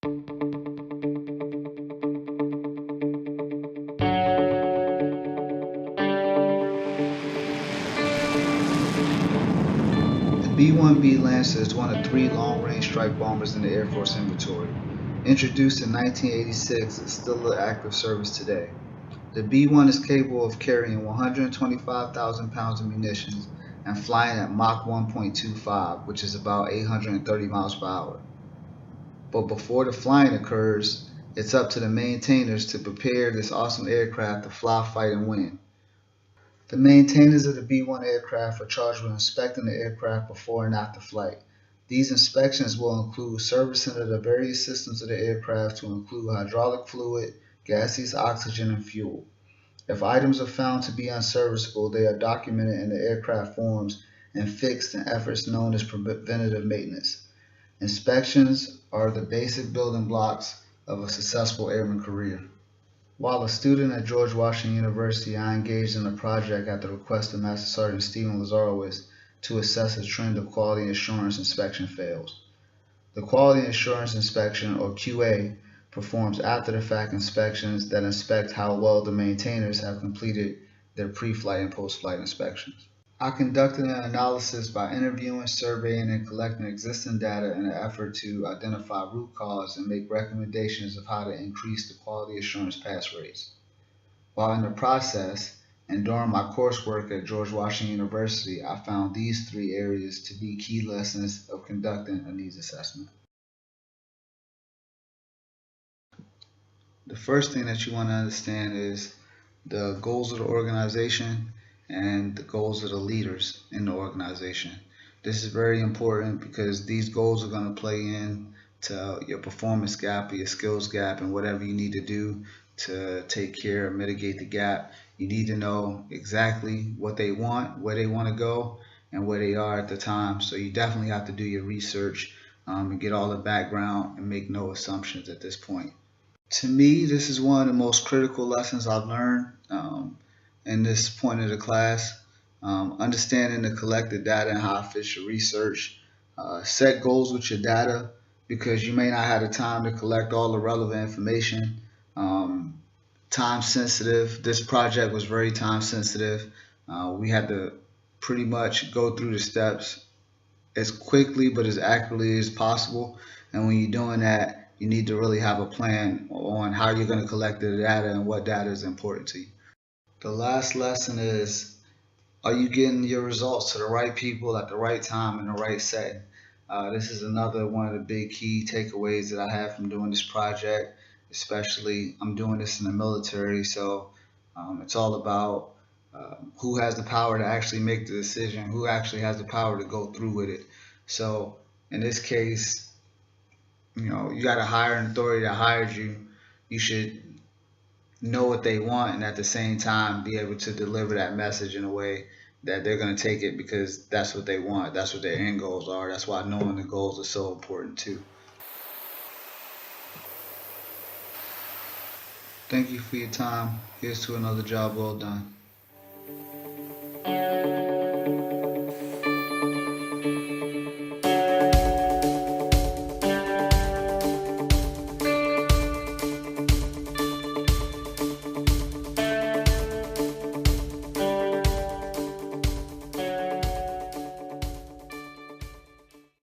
The B-1B Lancer is one of three long-range strike bombers in the Air Force inventory. Introduced in 1986, it's still in active service today. The B-1 is capable of carrying 125,000 pounds of munitions and flying at Mach 1.25, which is about 830 miles per hour. But before the flying occurs, it's up to the maintainers to prepare this awesome aircraft to fly, fight, and win. The maintainers of the B-1 aircraft are charged with inspecting the aircraft before and after flight. These inspections will include servicing of the various systems of the aircraft to include hydraulic fluid, gaseous oxygen, and fuel. If items are found to be unserviceable, they are documented in the aircraft forms and fixed in efforts known as preventative maintenance. Inspections are the basic building blocks of a successful airman career. While a student at George Washington University, I engaged in a project at the request of Master Sergeant Stephen Lazarowitz to assess a trend of quality assurance inspection fails. The Quality Assurance Inspection, or QA, performs after-the-fact inspections that inspect how well the maintainers have completed their pre-flight and post-flight inspections. I conducted an analysis by interviewing, surveying, and collecting existing data in an effort to identify root cause and make recommendations of how to increase the quality assurance pass rates. While in the process, and during my coursework at George Washington University, I found these three areas to be key lessons of conducting a needs assessment. The first thing that you want to understand is the goals of the organization and the goals of the leaders in the organization. This is very important because these goals are going to play in to your performance gap or your skills gap and whatever you need to do to take care or mitigate the gap. You need to know exactly what they want, where they want to go, and where they are at the time. So you definitely have to do your research and get all the background and make no assumptions at this point. To me, this is one of the most critical lessons I've learned in this point of the class. Understanding the collected data and how it fits your research. Set goals with your data because you may not have the time to collect all the relevant information. Um, Time sensitive. This project was very time sensitive. We had to pretty much go through the steps as quickly but as accurately as possible. And when you're doing that, you need to really have a plan on how you're going to collect the data and what data is important to you. The last lesson is, are you getting your results to the right people at the right time in the right setting? This is another one of the big key takeaways that I have from doing this project, especially I'm doing this in the military, so it's all about who has the power to actually make the decision, who actually has the power to go through with it. So in this case, you got a higher authority that hired you. You should know what they want and at the same time be able to deliver that message in a way that they're going to take it because that's what they want. That's what their end goals are. That's why knowing the goals is so important too. Thank you for your time. Here's to another job well done.